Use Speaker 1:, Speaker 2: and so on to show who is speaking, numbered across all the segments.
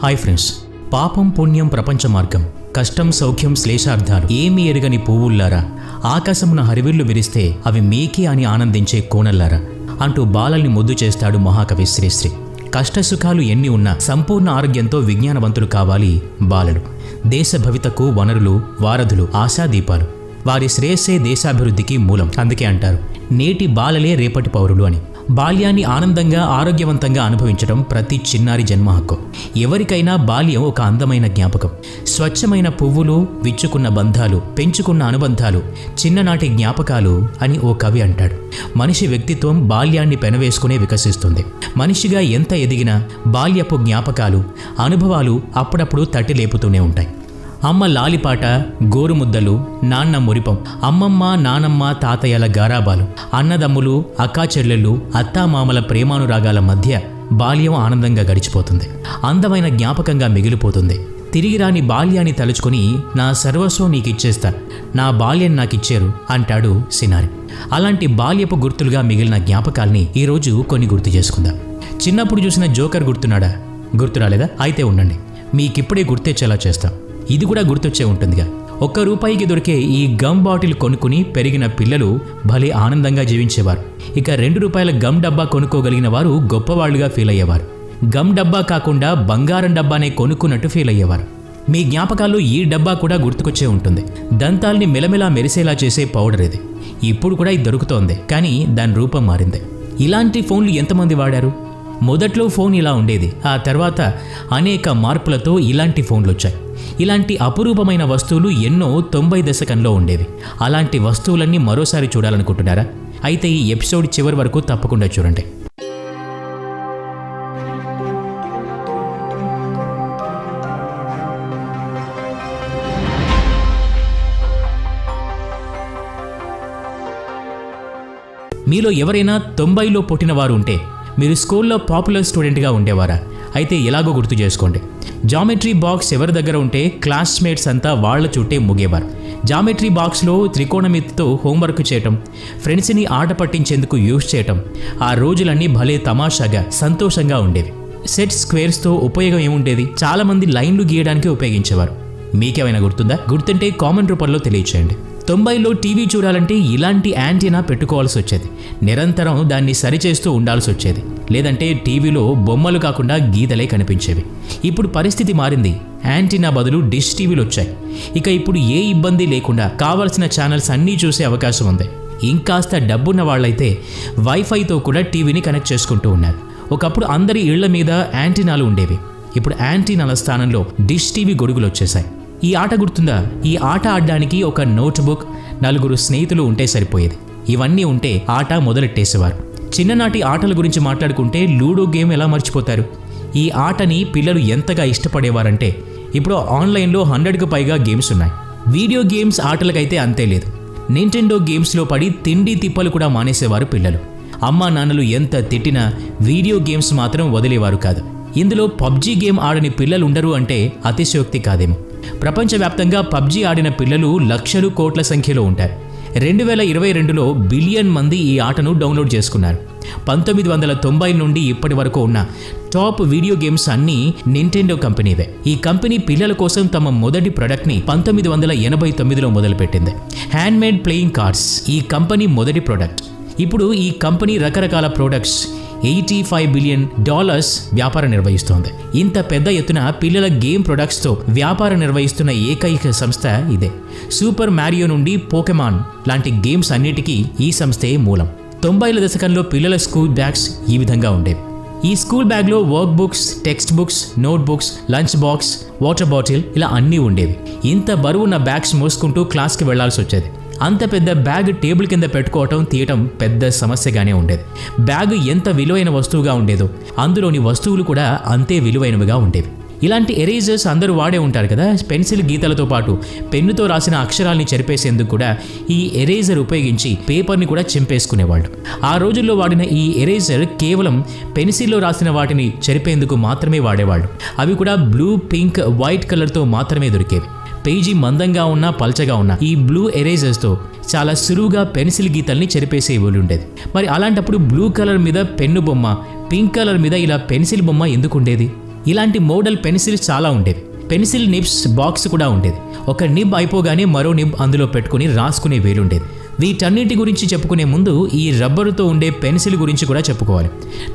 Speaker 1: Hi friends, పాపం పుణ్యం ప్రపంచ మార్గం, కష్టం సౌఖ్యం శ్లేషార్థాలు ఏమీ ఎరుగని పువ్వుల్లారా, ఆకాశమున హరివిల్లు విరిస్తే అవి మీకే అని ఆనందించే కోనల్లారా అంటూ బాలల్ని ముద్దు చేస్తాడు మహాకవి శ్రీశ్రీ. కష్టసుఖాలు ఎన్ని ఉన్నా సంపూర్ణ ఆరోగ్యంతో విజ్ఞానవంతులు కావాలి బాలలు. దేశ భవితకు వనరులు, వారధులు, ఆశాదీపాలు. వారి శ్రేయస్సే దేశాభివృద్ధికి మూలం. అందుకే అంటారు నేటి బాలలే రేపటి పౌరులు అని. బాల్యాన్ని ఆనందంగా, ఆరోగ్యవంతంగా అనుభవించడం ప్రతి చిన్నారి జన్మ హక్కు. ఎవరికైనా బాల్యం ఒక అందమైన జ్ఞాపకం. స్వచ్ఛమైన పువ్వులు, విచ్చుకున్న బంధాలు, పెంచుకున్న అనుబంధాలు, చిన్ననాటి జ్ఞాపకాలు అని ఓ కవి అంటాడు. మనిషి వ్యక్తిత్వం బాల్యాన్ని పెనవేసుకునే వికసిస్తుంది. మనిషిగా ఎంత ఎదిగినా బాల్యపు జ్ఞాపకాలు, అనుభవాలు అప్పుడప్పుడు తట్టి లేపుతూనే ఉంటాయి. అమ్మ లాలిపాట, గోరుముద్దలు, నాన్న మురిపం, అమ్మమ్మ, నానమ్మ, తాతయ్యల గారాబాలు, అన్నదమ్ములు, అక్కాచెల్లెళ్ళు, అత్తామామల ప్రేమానురాగాల మధ్య బాల్యం ఆనందంగా గడిచిపోతుంది. అందమైన జ్ఞాపకంగా మిగిలిపోతుంది. తిరిగి రాని బాల్యాన్ని తలుచుకొని నా సర్వస్వం నీకిచ్చేస్తా, నా బాల్యం నాకిచ్చారు అంటాడు సినారి. అలాంటి బాల్యపు గుర్తులుగా మిగిలిన జ్ఞాపకాల్ని ఈరోజు కొన్ని గుర్తు చేసుకుందాం. చిన్నప్పుడు చూసిన జోకర్ గుర్తున్నాడా? గుర్తు రాలేదా? అయితే ఉండండి, మీకిప్పుడే గుర్తొచ్చేలా చేస్తాం. ఇది కూడా గుర్తొచ్చే ఉంటుందిగా. ₹1 దొరికే ఈ గమ్ బాటిల్ కొనుక్కుని పెరిగిన పిల్లలు భలే ఆనందంగా జీవించేవారు. ఇక ₹2 గమ్ డబ్బా కొనుక్కోగలిగిన వారు గొప్పవాళ్లుగా ఫీల్ అయ్యేవారు. గమ్ డబ్బా కాకుండా బంగారం డబ్బానే కొనుక్కున్నట్టు ఫీల్ అయ్యేవారు. మీ జ్ఞాపకాల్లో ఈ డబ్బా కూడా గుర్తుకొచ్చే ఉంటుంది. దంతాల్ని మెలమెలా మెరిసేలా చేసే పౌడర్ ఇది. ఇప్పుడు కూడా ఇది దొరుకుతోంది, కానీ దాని రూపం మారింది. ఇలాంటి ఫోన్లు ఎంతమంది వాడారు? మొదట్లో ఫోన్ ఇలా ఉండేది. ఆ తర్వాత అనేక మార్పులతో ఇలాంటి ఫోన్లు వచ్చాయి. ఇలాంటి అపురూపమైన వస్తువులు ఎన్నో 90 దశకంలో ఉండేవి. అలాంటి వస్తువులన్నీ మరోసారి చూడాలనుకుంటున్నారా? అయితే ఈ ఎపిసోడ్ చివరి వరకు తప్పకుండా చూడండి. మీలో ఎవరైనా 90లో పుట్టినవారు ఉంటే మీరు స్కూల్లో పాపులర్ స్టూడెంట్గా ఉండేవారా? అయితే ఎలాగో గుర్తు చేసుకోండి. జామెట్రీ బాక్స్ ఎవరి దగ్గర ఉంటే క్లాస్మేట్స్ అంతా వాళ్ల చుట్టే ముగేవారు. జామెట్రీ బాక్స్లో త్రికోణమితితో హోంవర్క్ చేయటం, ఫ్రెండ్స్ని ఆట పట్టించేందుకు యూజ్ చేయటం, ఆ రోజులన్నీ భలే తమాషాగా, సంతోషంగా ఉండేవి. సెట్ స్క్వేర్స్తో ఉపయోగం ఏముండేది? చాలామంది లైన్లు గీయడానికి ఉపయోగించేవారు. మీకేమైనా గుర్తుందా? గుర్తుంటే కామెంట్ రూపంలో తెలియచేయండి. 90లో టీవీ చూడాలంటే ఇలాంటి యాంటీనా పెట్టుకోవాల్సి వచ్చేది. నిరంతరం దాన్ని సరిచేస్తూ ఉండాల్సి వచ్చేది. లేదంటే టీవీలో బొమ్మలు కాకుండా గీతలే కనిపించేవి. ఇప్పుడు పరిస్థితి మారింది. యాంటీనా బదులు డిష్ టీవీలు వచ్చాయి. ఇక ఇప్పుడు ఏ ఇబ్బంది లేకుండా కావలసిన ఛానల్స్ అన్నీ చూసే అవకాశం ఉంది. ఇంకాస్త డబ్బున్న వాళ్ళైతే వైఫైతో కూడా టీవీని కనెక్ట్ చేసుకుంటూ ఉన్నారు. ఒకప్పుడు అందరి ఇళ్ల మీద యాంటీనాలు ఉండేవి. ఇప్పుడు యాంటీనాల స్థానంలో డిష్ టీవీ గొడుగులు వచ్చేసాయి. ఈ ఆట గుర్తుందా? ఈ ఆట ఆడడానికి ఒక నోట్బుక్, 4 స్నేహితులు ఉంటే సరిపోయేది. ఇవన్నీ ఉంటే ఆట మొదలెట్టేసేవారు. చిన్ననాటి ఆటల గురించి మాట్లాడుకుంటే లూడో గేమ్ ఎలా మర్చిపోతారు? ఈ ఆటని పిల్లలు ఎంతగా ఇష్టపడేవారంటే ఇప్పుడు ఆన్లైన్లో 100కు పైగా గేమ్స్ ఉన్నాయి. వీడియో గేమ్స్ ఆటలకైతే అంతే లేదు. నింటెండో గేమ్స్లో పడి తిండి తిప్పలు కూడా మానేసేవారు పిల్లలు. అమ్మా నాన్నలు ఎంత తిట్టినా వీడియో గేమ్స్ మాత్రం వదిలేవారు కాదు. ఇందులో పబ్జీ గేమ్ ఆడని పిల్లలు ఉండరు అంటే అతిశయోక్తి కాదేమో. ప్రపంచవ్యాప్తంగా పబ్జీ ఆడిన పిల్లలు లక్షలు, కోట్ల సంఖ్యలో ఉంటారు. 2022లో బిలియన్ మంది ఈ ఆటను డౌన్లోడ్ చేసుకున్నారు. 1990 నుండి ఇప్పటి వరకు ఉన్న టాప్ వీడియో గేమ్స్ అన్నీ నింటెండో కంపెనీవే. ఈ కంపెనీ పిల్లల కోసం తమ మొదటి ప్రొడక్ట్ని 1989లో మొదలుపెట్టింది. హ్యాండ్మేడ్ ప్లేయింగ్ కార్డ్స్ ఈ కంపెనీ మొదటి ప్రొడక్ట్. ఇప్పుడు ఈ కంపెనీ రకరకాల ప్రొడక్ట్స్ $85 బిలియన్ వ్యాపారం నిర్వహిస్తోంది. ఇంత పెద్ద ఎత్తున పిల్లల గేమ్ ప్రొడక్ట్స్తో వ్యాపారం నిర్వహిస్తున్న ఏకైక సంస్థ ఇదే. సూపర్ మ్యారియో నుండి పోకెమాన్ లాంటి గేమ్స్ అన్నిటికీ ఈ సంస్థే మూలం. 90ల దశకంలో పిల్లల స్కూల్ బ్యాగ్స్ ఈ విధంగా ఉండేవి. ఈ స్కూల్ బ్యాగ్లో work books, text books, note books, lunch box, water bottle ఇలా అన్నీ ఉండేవి. ఇంత బరువున్న బ్యాగ్స్ మోసుకుంటూ క్లాస్కి వెళ్లాల్సి వచ్చేది. అంత పెద్ద బ్యాగ్ టేబుల్ కింద పెట్టుకోవటం, తీయటం పెద్ద సమస్యగానే ఉండేది. బ్యాగ్ ఎంత విలువైన వస్తువుగా ఉండేదో అందులోని వస్తువులు కూడా అంతే విలువైనవిగా ఉండేవి. ఇలాంటి ఎరేజర్స్ అందరూ వాడే ఉంటారు కదా. పెన్సిల్ గీతలతో పాటు పెన్నుతో రాసిన అక్షరాల్ని చెరిపేసేందుకు కూడా ఈ ఎరేజర్ ఉపయోగించి పేపర్ని కూడా చింపేసుకునేవాళ్ళు. ఆ రోజుల్లో వాడిన ఈ ఎరేజర్ కేవలం పెన్సిల్లో రాసిన వాటిని చెరిపేందుకు మాత్రమే వాడేవాళ్ళు. అవి కూడా బ్లూ, పింక్, వైట్ కలర్తో మాత్రమే దొరికేవి. పేజీ మందంగా ఉన్నా, పల్చగా ఉన్నా ఈ బ్లూ ఎరేజర్స్తో చాలా సులువుగా పెన్సిల్ గీతల్ని చెరిపేసే ఉండేది. మరి అలాంటప్పుడు బ్లూ కలర్ మీద పెన్ను బొమ్మ, పింక్ కలర్ మీద ఇలా పెన్సిల్ బొమ్మ ఎందుకు ఉండేది? ఇలాంటి మోడల్ పెన్సిల్స్ చాలా ఉండేవి. పెన్సిల్ నిబ్స్ బాక్స్ కూడా ఉండేది. ఒక నిబ్ అయిపోగానే మరో నిబ్ అందులో పెట్టుకుని రాసుకునే వీలుండేది. వీటన్నిటి గురించి చెప్పుకునే ముందు ఈ రబ్బరుతో ఉండే పెన్సిల్ గురించి కూడా చెప్పుకోవాలి.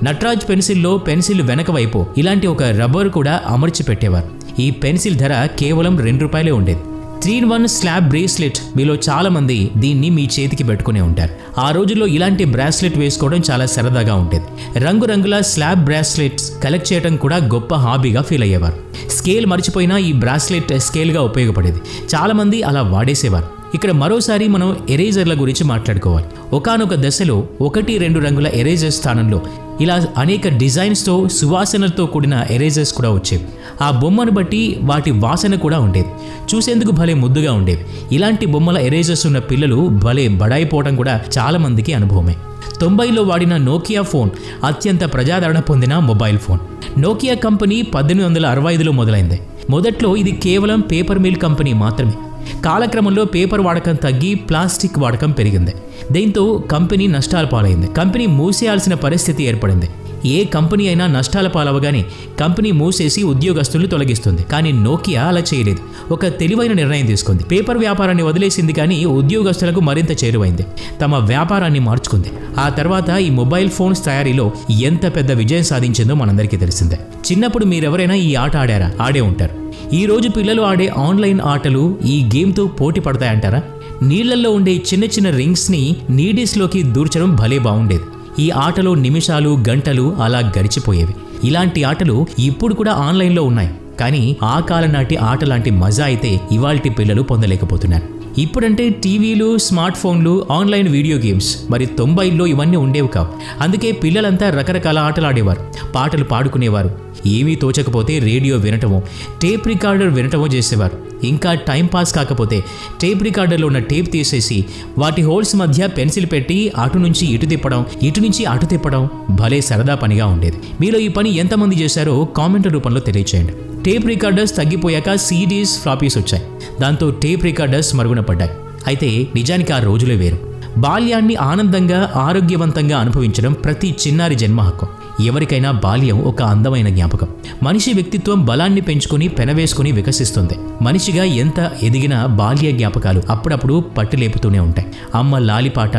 Speaker 1: నట్రాజ్ పెన్సిల్లో పెన్సిల్ వెనక వైపు ఇలాంటి ఒక రబ్బరు కూడా అమర్చి పెట్టేవారు. ఈ పెన్సిల్ ధర కేవలం ₹2 ఉండేది. 3-in-1 స్లాబ్ బ్రేస్లెట్ మీలో చాలా మంది దీన్ని మీ చేతికి పెట్టుకునే ఉంటారు. ఆ రోజుల్లో ఇలాంటి బ్రాస్లెట్ వేసుకోవడం చాలా సరదాగా ఉండేది. రంగురంగుల స్లాబ్ బ్రాస్లెట్స్ కలెక్ట్ చేయడం కూడా గొప్ప హాబీగా ఫీల్ అయ్యేవారు. స్కేల్ మర్చిపోయినా ఈ బ్రాస్లెట్ స్కేల్గా ఉపయోగపడేది. చాలా మంది అలా వాడేసేవారు. ఇక్కడ మరోసారి మనం ఎరేజర్ల గురించి మాట్లాడుకోవాలి. ఒకానొక దశలో 1-2 రంగుల ఎరేజర్ స్థానంలో ఇలా అనేక డిజైన్స్తో సువాసనలతో కూడిన ఎరేజర్స్ కూడా వచ్చేవి. ఆ బొమ్మను బట్టి వాటి వాసన కూడా ఉండేది. చూసేందుకు భలే ముద్దుగా ఉండేవి. ఇలాంటి బొమ్మల ఎరేజర్స్ ఉన్న పిల్లలు భలే బడాయిపోవడం కూడా చాలా మందికి అనుభవమే. 90లో వాడిన నోకియా ఫోన్ అత్యంత ప్రజాదరణ పొందిన మొబైల్ ఫోన్. నోకియా కంపెనీ 1865లో మొదలైంది. మొదట్లో ఇది కేవలం పేపర్ మిల్ కంపెనీ మాత్రమే. కాలక్రమంలో పేపర్ వాడకం తగ్గి ప్లాస్టిక్ వాడకం పెరిగింది. దీంతో కంపెనీ నష్టాల పాలైంది. కంపెనీ మూసేయాల్సిన పరిస్థితి ఏర్పడింది. ఏ కంపెనీ అయినా నష్టాల పాలవగానే కంపెనీ మూసేసి ఉద్యోగస్తులను తొలగిస్తుంది. కానీ నోకియా అలా చేయలేదు. ఒక తెలివైన నిర్ణయం తీసుకుంది. పేపర్ వ్యాపారాన్ని వదిలేసింది, కానీ ఉద్యోగస్తులకు మరింత చేరువైంది. తమ వ్యాపారాన్ని మార్చుకుంది. ఆ తర్వాత ఈ మొబైల్ ఫోన్స్ తయారీలో ఎంత పెద్ద విజయం సాధించిందో మనందరికీ తెలిసిందే. చిన్నప్పుడు మీరెవరైనా ఈ ఆట ఆడారా? ఆడే ఉంటారు. ఈ రోజు పిల్లలు ఆడే ఆన్లైన్ ఆటలు ఈ గేమ్తో పోటీ పడతాయంటారా? నీళ్లలో ఉండే చిన్న చిన్న రింగ్స్ని నీడిస్లోకి దూర్చడం భలే బాగుండేది. ఈ ఆటలో నిమిషాలు గంటలు అలా గడిచిపోయేవి. ఇలాంటి ఆటలు ఇప్పుడు కూడా ఆన్లైన్లో ఉన్నాయి. కానీ ఆ కాలం నాటి ఆట లాంటి మజా అయితే ఇవాల్టి పిల్లలు పొందలేకపోతున్నారు. ఇప్పుడంటే టీవీలు, స్మార్ట్ ఫోన్లు, ఆన్లైన్ వీడియో గేమ్స్. మరి 90లో ఇవన్నీ ఉండేవి కావు. అందుకే పిల్లలంతా రకరకాల ఆటలు ఆడేవారు, పాటలు పాడుకునేవారు. ఏమీ తోచకపోతే రేడియో వినటమో, టేప్ రికార్డర్ వినటమో చేసేవారు. ఇంకా టైం పాస్ కాకపోతే టేప్ రికార్డర్లో ఉన్న టేప్ తీసేసి వాటి హోల్స్ మధ్య పెన్సిల్ పెట్టి అటు నుంచి ఇటు తిప్పడం, ఇటు నుంచి అటు తిప్పడం భలే సరదా పనిగా ఉండేది. మీలో ఈ పని ఎంతమంది చేశారో కామెంట్ల రూపంలో తెలియచేయండి. టేప్ రికార్డర్స్ తగ్గిపోయాక సీడీస్, ఫ్లాపీస్ వచ్చాయి. దాంతో టేప్ రికార్డర్స్ మరుగున పడ్డాయి. అయితే నిజానికి ఆ రోజులే వేరు. బాల్యాన్ని ఆనందంగా, ఆరోగ్యవంతంగా అనుభవించడం ప్రతి చిన్నారి జన్మ హక్కు. ఎవరికైనా బాల్యం ఒక అందమైన జ్ఞాపకం. మనిషి వ్యక్తిత్వం బలాన్ని పెంచుకుని పెనవేసుకుని వికసిస్తుంది. మనిషిగా ఎంత ఎదిగినా బాల్య జ్ఞాపకాలు అప్పుడప్పుడు పట్టులేపుతూనే ఉంటాయి. అమ్మ లాలిపాట,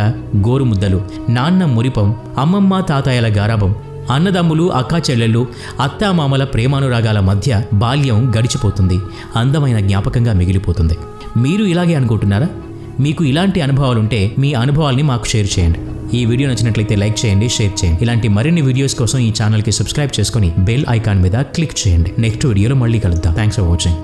Speaker 1: గోరుముద్దలు, నాన్న మురిపం, అమ్మమ్మ తాతయ్యల గారాబం, అన్నదమ్ములు, అక్కా చెల్లెళ్ళు, అత్తామామల ప్రేమానురాగాల మధ్య బాల్యం గడిచిపోతుంది. అందమైన జ్ఞాపకంగా మిగిలిపోతుంది. మీరు ఇలాగే అనుకుంటున్నారా? మీకు ఇలాంటి అనుభవాలుంటే మీ అనుభవాల్ని మాకు షేర్ చేయండి. ఈ వీడియో నచ్చినట్లయితే లైక్ చేయండి, షేర్ చేయండి. ఇలాంటి మరిన్ని వీడియోస్ కోసం ఈ ఛానల్కి సబ్స్క్రైబ్ చేసుకొని బెల్ ఐకాన్ మీద క్లిక్ చేయండి. నెక్స్ట్ వీడియోలో మళ్ళీ కలుద్దాం. Thanks for watching.